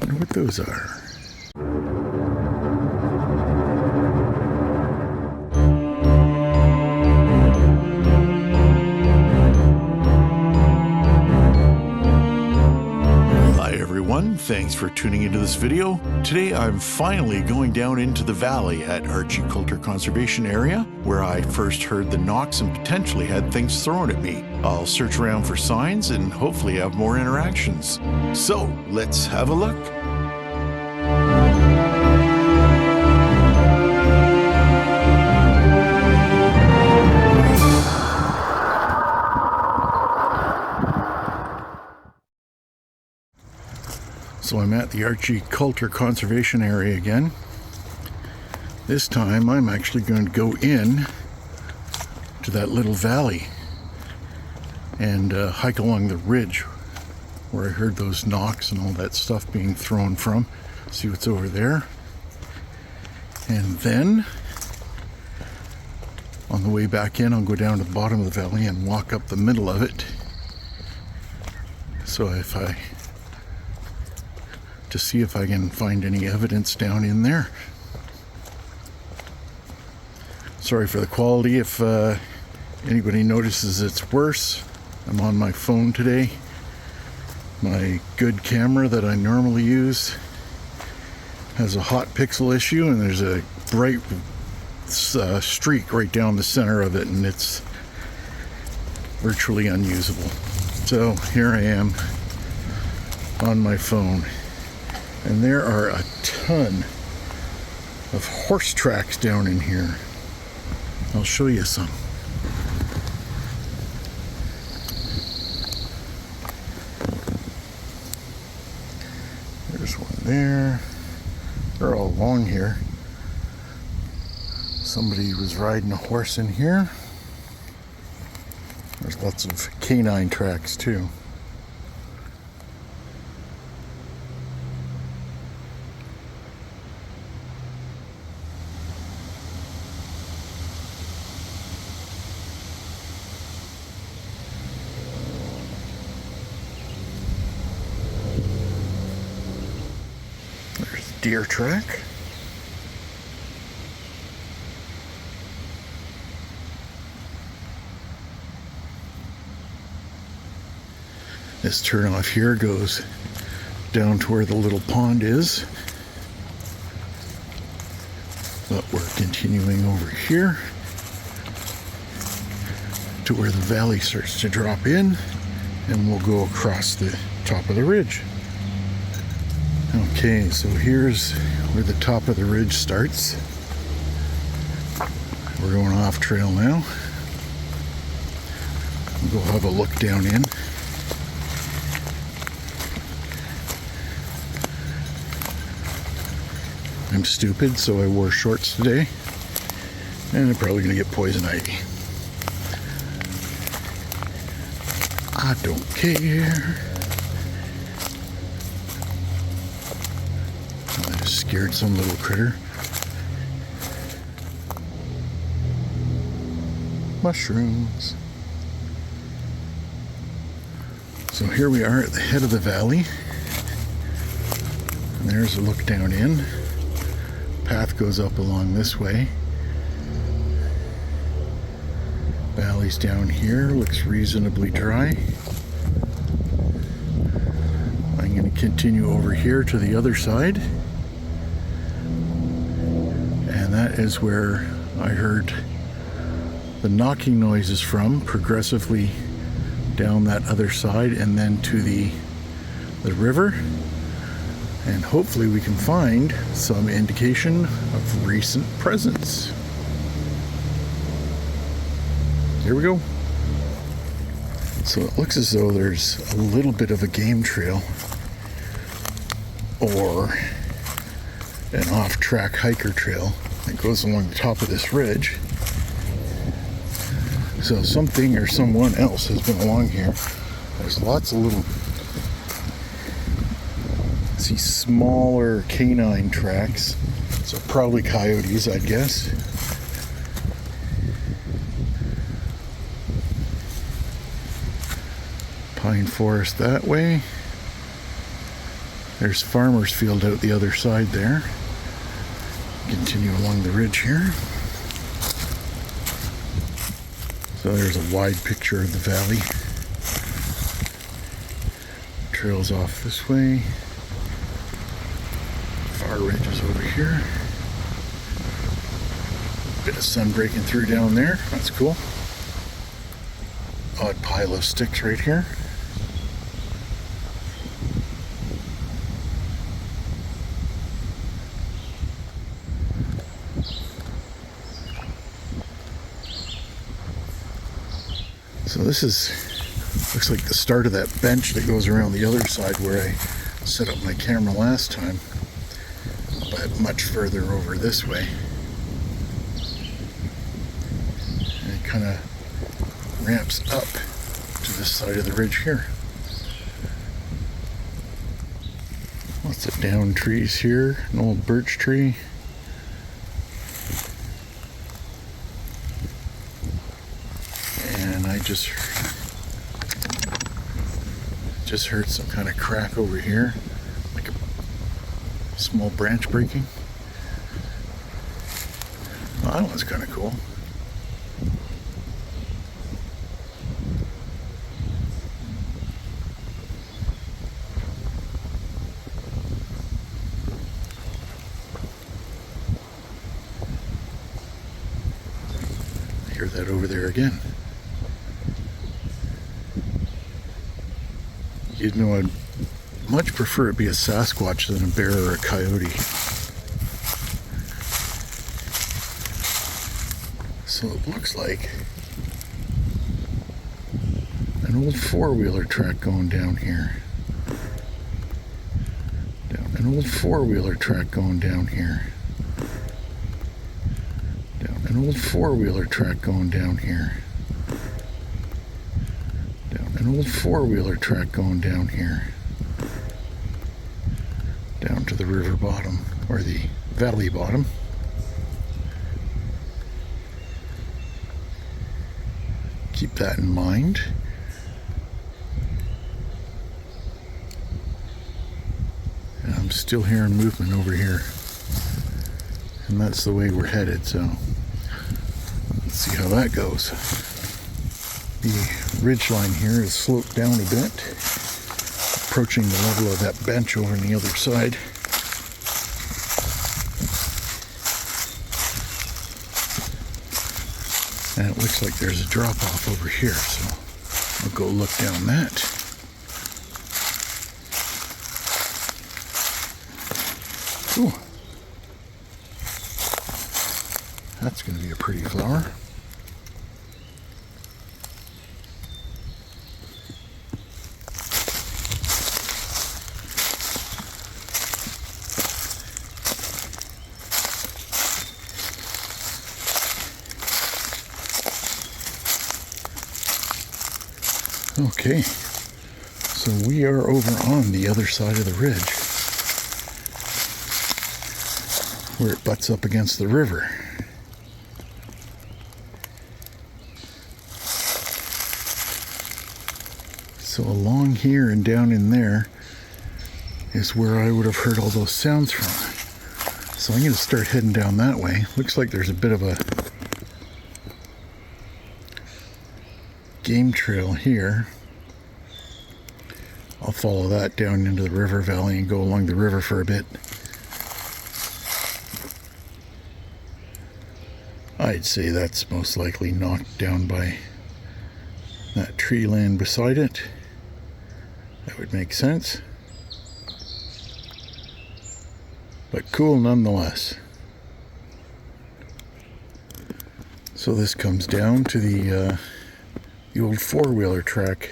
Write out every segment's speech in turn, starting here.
Wonder what those are. Thanks for tuning into this video. Today I'm finally going down into the valley at Archie Coulter Conservation Area, where I first heard the knocks and potentially had things thrown at me. I'll search around for signs and hopefully have more interactions. So let's have a look. So I'm at the Archie Coulter Conservation Area again. This time I'm actually going to go in to that little valley and hike along the ridge where I heard those knocks and all that stuff being thrown from. See what's over there. And then on the way back in, I'll go down to the bottom of the valley and walk up the middle of it. To see if I can find any evidence down in there. Sorry for the quality if anybody notices it's worse. I'm on my phone today. My good camera that I normally use has a hot pixel issue, and there's a bright streak right down the center of it, and it's virtually unusable. So here I am on my phone. And there are a ton of horse tracks down in here. I'll show you some. There's one there. They're all along here. Somebody was riding a horse in here. There's lots of canine tracks too. Deer track. This turnoff here goes down to where the little pond is. But we're continuing over here to where the valley starts to drop in, and we'll go across the top of the ridge. Okay, so here's where the top of the ridge starts. We're going off trail now. We'll go have a look down in. I'm stupid, so I wore shorts today. And I'm probably gonna get poison ivy. I don't care. Scared some little critter. Mushrooms. So here we are at the head of the valley. And there's a look down in. Path goes up along this way. Valley's down here, looks reasonably dry. I'm going to continue over here to the other side. And that is where I heard the knocking noises from, progressively down that other side and then to the river. And hopefully we can find some indication of recent presence. Here we go. So it looks as though there's a little bit of a game trail or an off-track hiker trail that goes along the top of this ridge. So something or someone else has been along here. There's lots of little, see, smaller canine tracks. So probably coyotes, I'd guess. Pine forest that way. There's farmer's field out the other side there. Continue along the ridge here. So there's a wide picture of the valley. Trails off this way. Far ridge is over here. Bit of sun breaking through down there. That's cool. Odd pile of sticks right here. So this looks like the start of that bench that goes around the other side where I set up my camera last time, but much further over this way. And it kind of ramps up to this side of the ridge here. Lots of down trees here, an old birch tree. And I just heard some kind of crack over here, like a small branch breaking. Well, that one's kind of cool. I hear that over there again. You know, I'd much prefer it be a Sasquatch than a bear or a coyote. So it looks like an old four-wheeler track going down here. An old four-wheeler track going down here. An old four-wheeler track going down here. An old four-wheeler track going down here. Down to the river bottom, or the valley bottom. Keep that in mind. And I'm still hearing movement over here. And that's the way we're headed, so let's see how that goes. The ridge line here is sloped down a bit, approaching the level of that bench over on the other side. And it looks like there's a drop off over here, so I'll go look down that. Ooh. That's going to be a pretty flower. Okay, so we are over on the other side of the ridge where it butts up against the river. So along here and down in there is where I would have heard all those sounds from. So I'm going to start heading down that way. Looks like there's a bit of a game trail here. I'll follow that down into the river valley and go along the river for a bit. I'd say that's most likely knocked down by that tree land beside it. That would make sense. But cool nonetheless. So this comes down to the old four-wheeler track,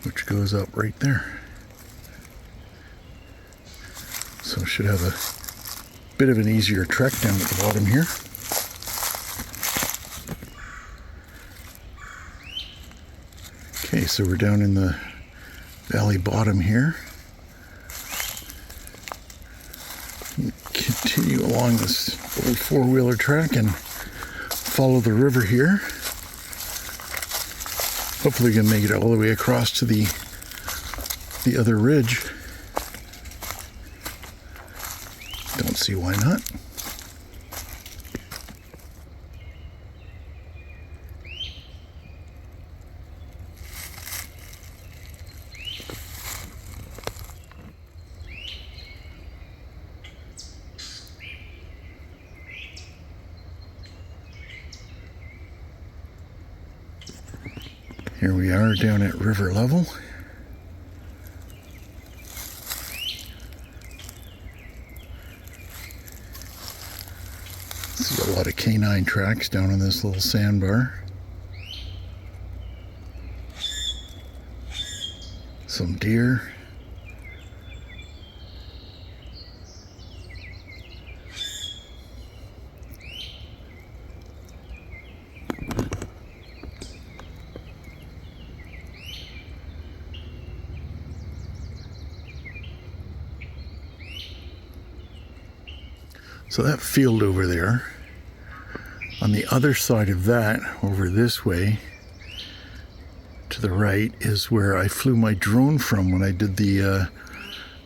which goes up right there. So should have a bit of an easier trek down at the bottom here. Okay, so we're down in the valley bottom here. Continue along this old four-wheeler track and follow the river here. Hopefully we can make it all the way across to the the other ridge. Don't see why not. Here we are down at river level. See a lot of canine tracks down in this little sandbar. Some deer. So that field over there, on the other side of that, over this way, to the right, is where I flew my drone from when I did the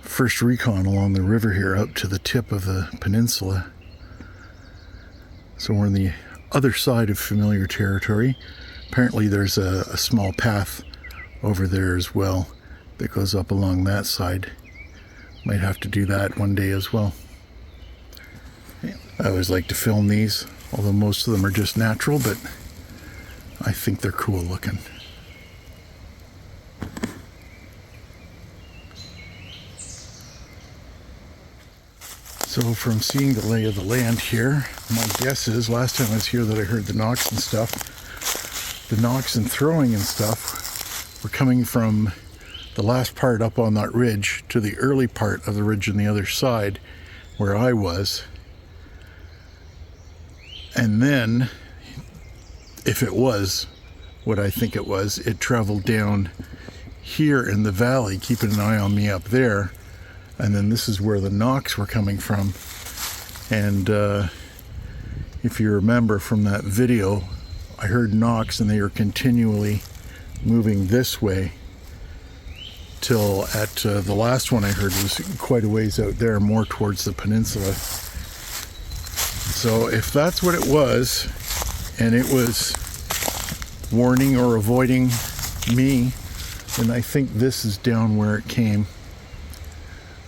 first recon along the river here up to the tip of the peninsula. So we're on the other side of familiar territory. Apparently there's a small path over there as well that goes up along that side. Might have to do that one day as well. I always like to film these, although most of them are just natural, but I think they're cool looking. So from seeing the lay of the land here, my guess is last time I was here that I heard the knocks and stuff. The knocks and throwing and stuff were coming from the last part up on that ridge to the early part of the ridge on the other side where I was. And then, if it was what I think it was, it traveled down here in the valley, keeping an eye on me up there. And then this is where the knocks were coming from. And if you remember from that video, I heard knocks and they were continually moving this way till at the last one I heard was quite a ways out there, more towards the peninsula. So if that's what it was, and it was warning or avoiding me, then I think this is down where it came.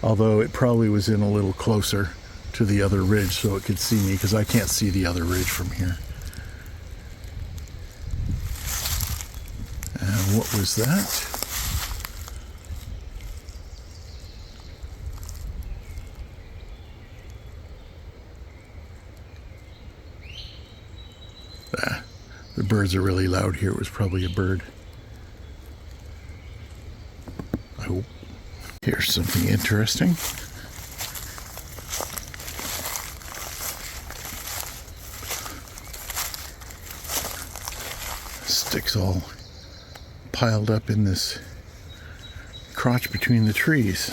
Although it probably was in a little closer to the other ridge so it could see me, because I can't see the other ridge from here. And what was that? The birds are really loud here. It was probably a bird. I hope. Here's something interesting. Sticks all piled up in this crotch between the trees.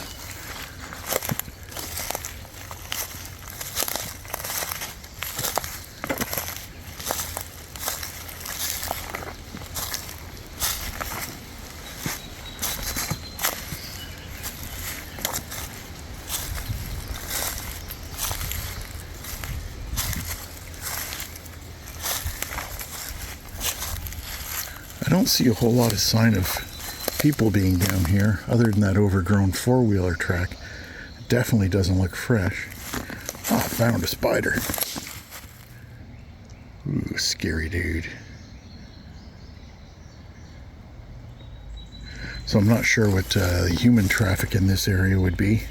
I don't see a whole lot of sign of people being down here other than that overgrown four-wheeler track. It definitely doesn't look fresh. Oh, I found a spider. Ooh, scary dude. So I'm not sure what the human traffic in this area would be.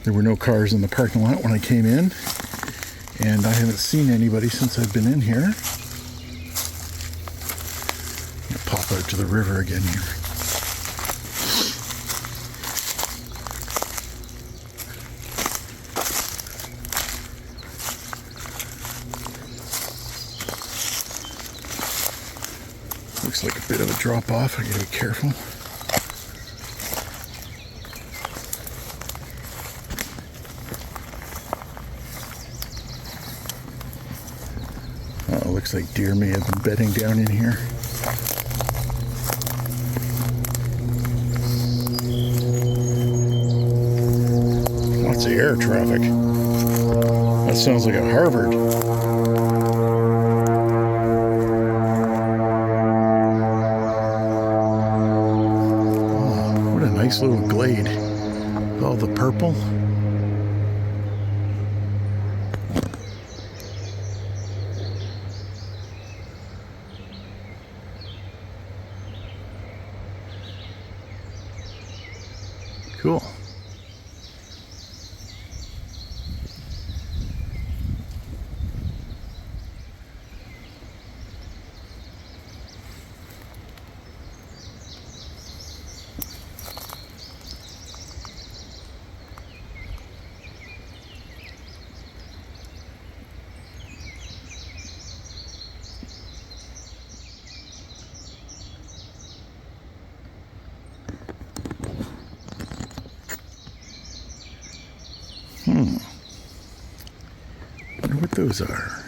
There were no cars in the parking lot when I came in, and I haven't seen anybody since I've been in here. I'm gonna pop out to the river again here. Looks like a bit of a drop off. I gotta be careful. Looks like deer may have been bedding down in here. Lots of air traffic. That sounds like a Harvard. Oh, what a nice little glade. With all the purple. Cool. Wonder what those are.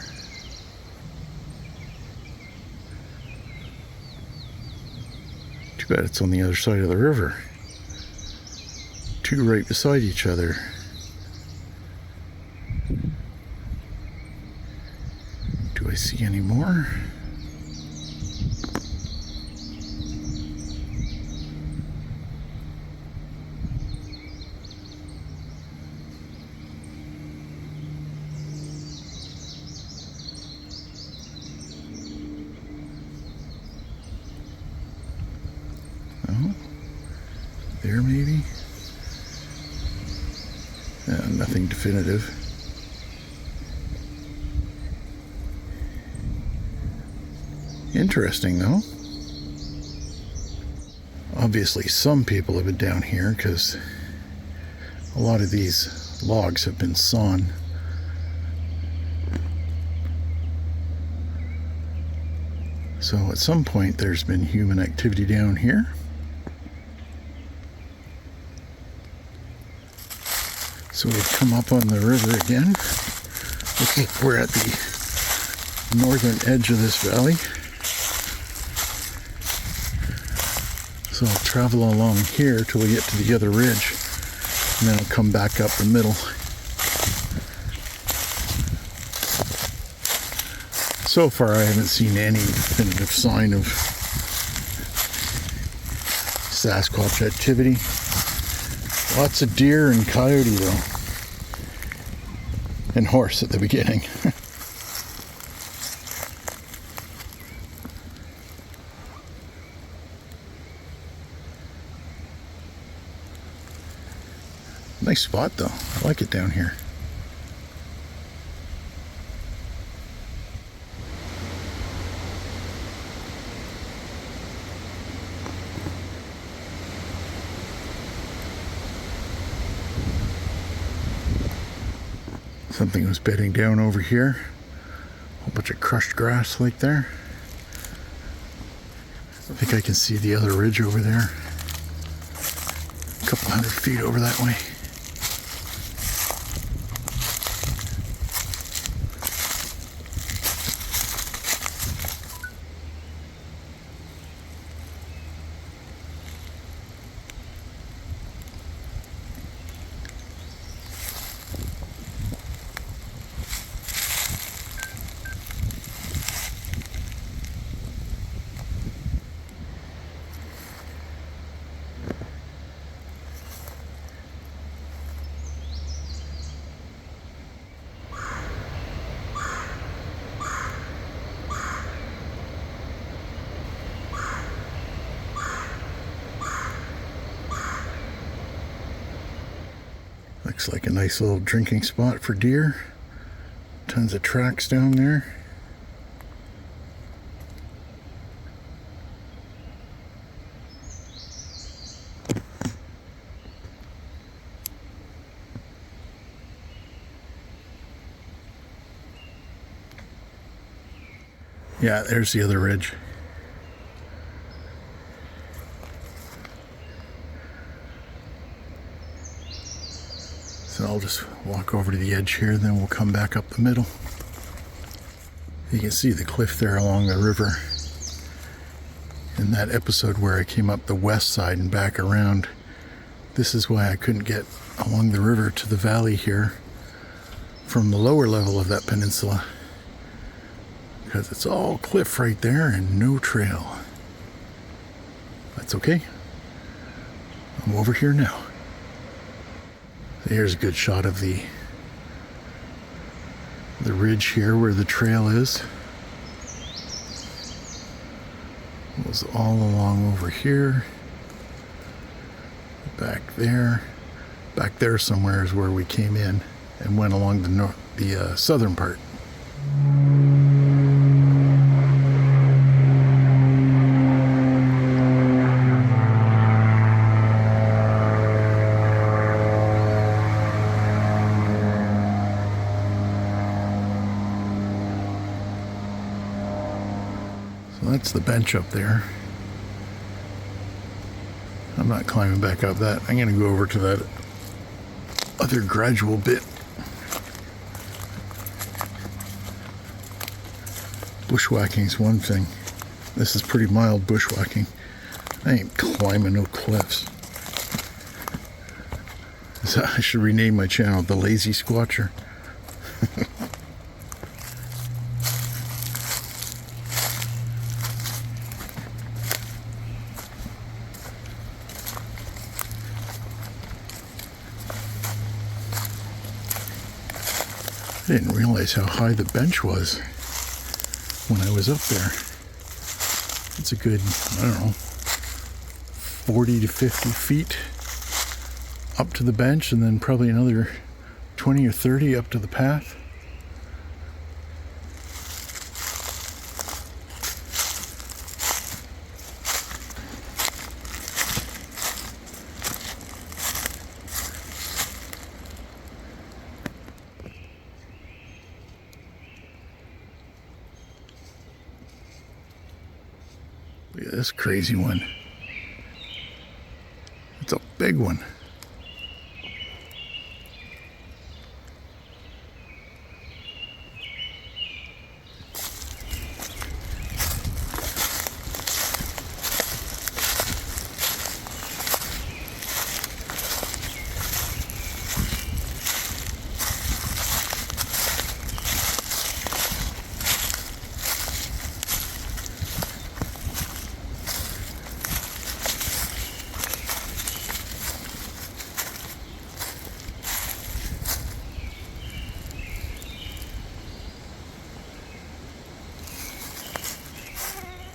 Too bad it's on the other side of the river. Two right beside each other. Do I see any more? There maybe? Nothing definitive. Interesting though. Obviously some people have been down here because a lot of these logs have been sawn. So at some point there's been human activity down here. So we've come up on the river again. Looks like we're at the northern edge of this valley. So I'll travel along here till we get to the other ridge, and then I'll come back up the middle. So far I haven't seen any definitive sign of Sasquatch activity. Lots of deer and coyote though. And horse at the beginning. Nice spot though. I like it down here. Something was bedding down over here. A whole bunch of crushed grass like there. I think I can see the other ridge over there. A couple 100 feet over that way. Looks like a nice little drinking spot for deer. Tons of tracks down there. Yeah, there's the other ridge. So I'll just walk over to the edge here, then we'll come back up the middle. You can see the cliff there along the river. In that episode where I came up the west side and back around, this is why I couldn't get along the river to the valley here from the lower level of that peninsula, because it's all cliff right there and no trail. That's okay. I'm over here now. Here's a good shot of the ridge here where the trail is. It was all along over here. Back there somewhere is where we came in and went along the southern part. So that's the bench up there. I'm not climbing back up that. I'm going to go over to that other gradual bit. Bushwhacking is one thing. This is pretty mild bushwhacking. I ain't climbing no cliffs. So I should rename my channel The Lazy Squatcher. I didn't realize how high the bench was when I was up there. It's a good, I don't know, 40 to 50 feet up to the bench, and then probably another 20 or 30 up to the path. Look at this crazy one. It's a big one.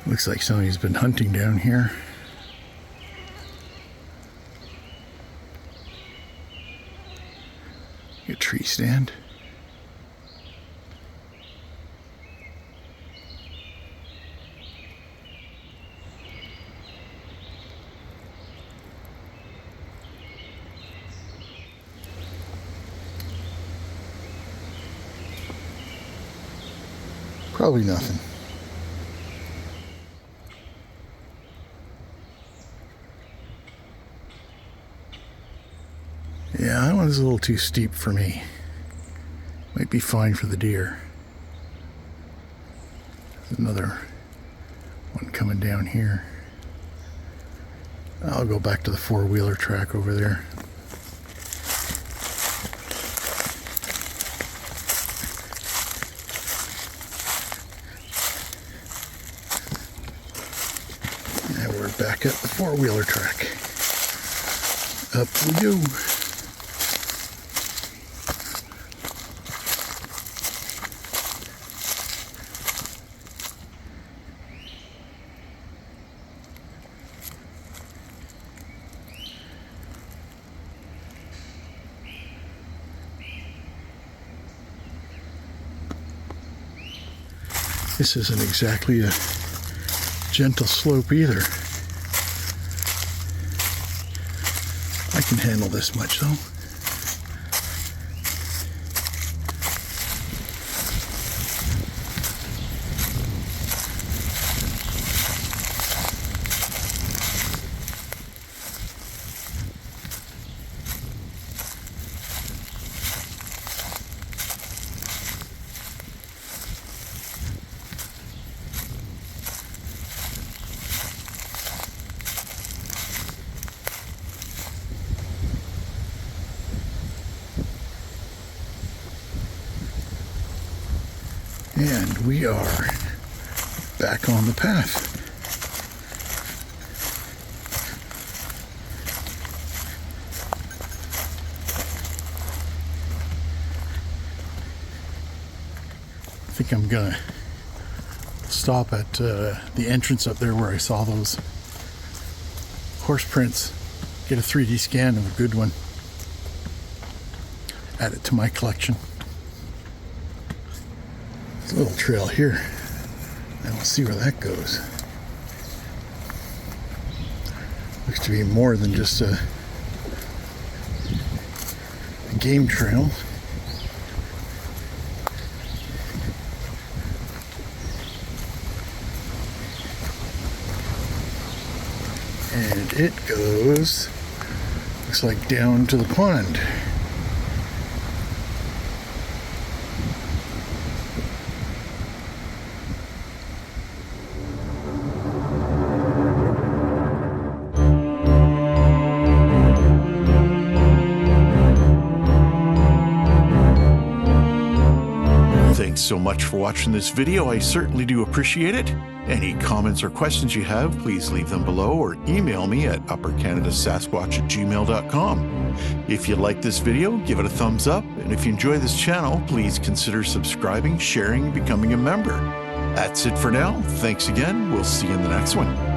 Looks like somebody's been hunting down here. A tree stand. Probably nothing. Yeah, that one's a little too steep for me. Might be fine for the deer. There's another one coming down here. I'll go back to the four-wheeler track over there. And we're back at the four-wheeler track. Up we go. This isn't exactly a gentle slope either. I can handle this much though. And we are back on the path. I think I'm gonna stop at the entrance up there where I saw those horse prints, get a 3D scan of a good one, add it to my collection. There's a little trail here. I don't see where that goes. Looks to be more than just a game trail. And it goes, looks like down to the pond. Thanks so much for watching this video. I certainly do appreciate it. Any comments or questions you have, please leave them below or email me at uppercanadasasquatch@gmail.com. If you like this video, give it a thumbs up. And if you enjoy this channel, please consider subscribing, sharing, and becoming a member. That's it for now. Thanks again. We'll see you in the next one.